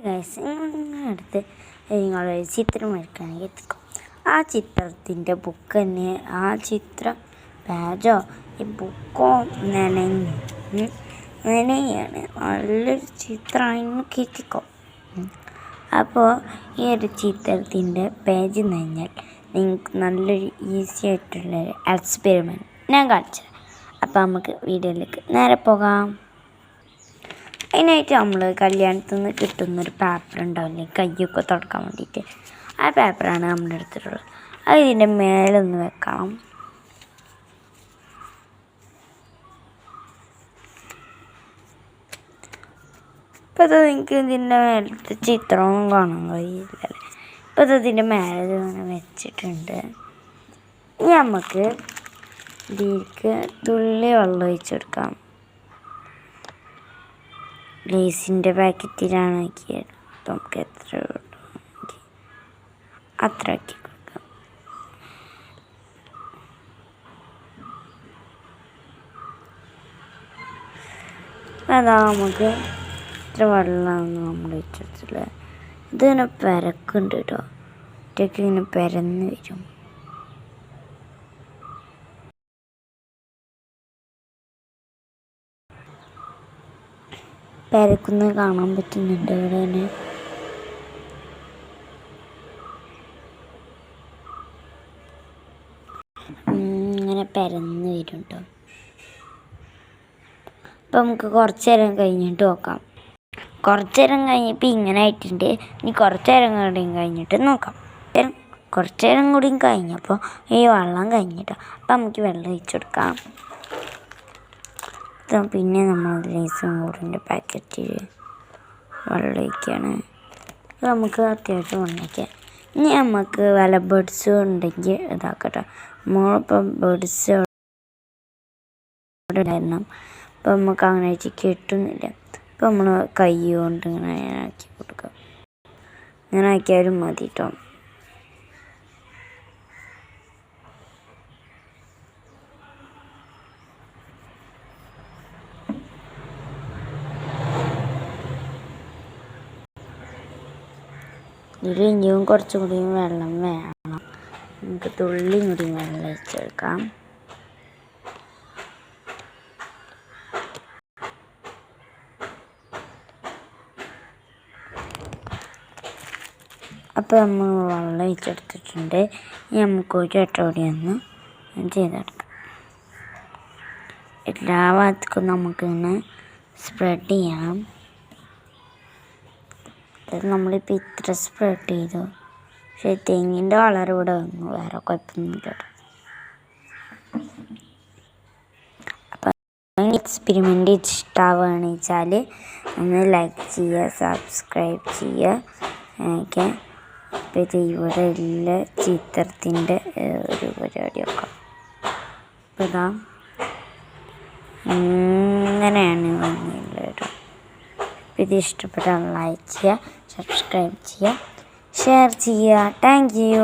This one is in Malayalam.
ഗൈസ് അടുത്ത് നിങ്ങളൊരു ചിത്രം വരയ്ക്കുകയാണെങ്കിൽ എത്തിക്കും. ആ ചിത്രത്തിൻ്റെ ബുക്ക് തന്നെ ആ ചിത്രം പേജോ ഈ ബുക്കോ നനയാണ് നല്ലൊരു ചിത്രമായിരുന്നു എത്തിക്കും. അപ്പോൾ ഈ ഒരു ചിത്രത്തിൻ്റെ പേജ് നനഞ്ഞാൽ നിങ്ങൾക്ക് നല്ലൊരു ഈസി ആയിട്ടുള്ളൊരു എക്സ്പെരിമെൻറ്റ് ഞാൻ കാണിച്ചു തരാം. അപ്പോൾ നമുക്ക് വീഡിയോയിലേക്ക് നേരെ പോകാം. അതിനായിട്ട് നമ്മൾ കല്യാണത്തിൽ നിന്ന് കിട്ടുന്നൊരു പേപ്പർ ഉണ്ടാവില്ലേ, കയ്യൊക്കെ തുടക്കാൻ വേണ്ടിയിട്ട്. ആ പേപ്പറാണ് നമ്മൾ എടുത്തിട്ടുള്ളത്. അത് ഇതിൻ്റെ മേലൊന്ന് വെക്കണം. ഇപ്പോൾ ഇത് നിങ്ങൾക്ക് ഇതിൻ്റെ മേലത്തെ ചിത്രമൊന്നും കാണാൻ കഴിയില്ലല്ലേ. ഇപ്പോൾ ഇത് ഇതിൻ്റെ മേലെ ഇങ്ങനെ വെച്ചിട്ടുണ്ട്. ഇനി നമുക്ക് ഇതിലേക്ക് തുള്ളി വെള്ളം ഒഴിച്ചെടുക്കാം. ലേസിൻ്റെ പാക്കറ്റിലാണ് ആക്കിയത്. അപ്പം നമുക്ക് എത്ര അത്ര ആക്കി കൊടുക്കാം. അതാ നമുക്ക് ഇത്ര വെള്ളമാണ് നമ്മൾ ഒഴിച്ചെടുത്തില്ല. ഇതിങ്ങനെ പരക്കുന്നുണ്ട് കേട്ടോ. ഒറ്റയ്ക്ക് ഇങ്ങനെ പരന്ന് വരും. പരക്കുന്നത് കാണാൻ പറ്റുന്നുണ്ട് ഇവിടെ തന്നെ. ഇങ്ങനെ പരന്ന് വരും കേട്ടോ. അപ്പം നമുക്ക് കുറച്ച് നേരം കഴിഞ്ഞിട്ട് നോക്കാം. കുറച്ച് നേരം കഴിഞ്ഞപ്പോൾ ഇങ്ങനെ ആയിട്ടുണ്ട്. ഇനി കുറച്ച് നേരം കൂടിയും കഴിഞ്ഞിട്ട് നോക്കാം. കുറച്ച് നേരം കൂടിയും കഴിഞ്ഞപ്പോൾ ഈ വെള്ളം കഴിഞ്ഞിട്ടോ. അപ്പം നമുക്ക് വെള്ളം ഒഴിച്ചെടുക്കാം. പിന്നെ നമ്മൾ ലേസും കൂടിൻ്റെ പാക്കറ്റിൽ വെള്ളം ഒഴിക്കുകയാണ്. നമുക്ക് അത്യാവശ്യം വെള്ളമൊക്കെ. ഇനി നമുക്ക് വല്ല ബേഡ്സും ഉണ്ടെങ്കിൽ ഇതാക്കട്ടെ. നമ്മളിപ്പം ബേഡ്സ് ഉണ്ടായിരുന്നു. അപ്പം നമുക്ക് അങ്ങനെ വെച്ച് കിട്ടുന്നില്ല. അപ്പം നമ്മൾ കൈ കൊണ്ട് ഇങ്ങനെ ആക്കി കൊടുക്കാം. ഇങ്ങനെ ആക്കിയാലും മതി കേട്ടോ. ഇതിൽ ഇനിയും കുറച്ചും കൂടിയും വെള്ളം വേണം. നമുക്ക് തുള്ളിയും കൂടിയും വെള്ളം ഒഴിച്ചെടുക്കാം. അപ്പോൾ നമ്മൾ വെള്ളം ഒഴിച്ചെടുത്തിട്ടുണ്ട്. ഇനി നമുക്ക് ഒരു വട്ടം കൂടി ഒന്ന് ചെയ്തെടുക്കാം. എല്ലാ ഭാഗത്തേക്കും നമുക്കിങ്ങനെ സ്പ്രെഡ് ചെയ്യണം. നമ്മളിപ്പോൾ ഇത്ര സ്പ്രെഡ് ചെയ്തു. പക്ഷേ തെങ്ങിൻ്റെ കളർ ഇവിടെ വന്നു. വേറെ കുഴപ്പമൊന്നുമില്ല കേട്ടോ. അപ്പം എക്സ്പെരിമെൻ്റ് ഇഷ്ടമാവുകയാണെന്ന് വെച്ചാൽ ഒന്ന് ലൈക്ക് ചെയ്യുക, സബ്സ്ക്രൈബ് ചെയ്യുക ഒക്കെ. അപ്പോൾ ഇത് ഇവിടെ ഉള്ള ചിത്രത്തിൻ്റെ ഒരു പരിപാടിയൊക്കെ. അപ്പോൾ ഇതാ ഇങ്ങനെയാണ് ഭംഗിയുള്ളത്. ഇത് ഇഷ്ടപ്പെട്ടാൽ ലൈക്ക് ചെയ്യുക, സബ്സ്ക്രൈബ് ചെയ്യുക, ഷെയർ ചെയ്യുക. Thank you.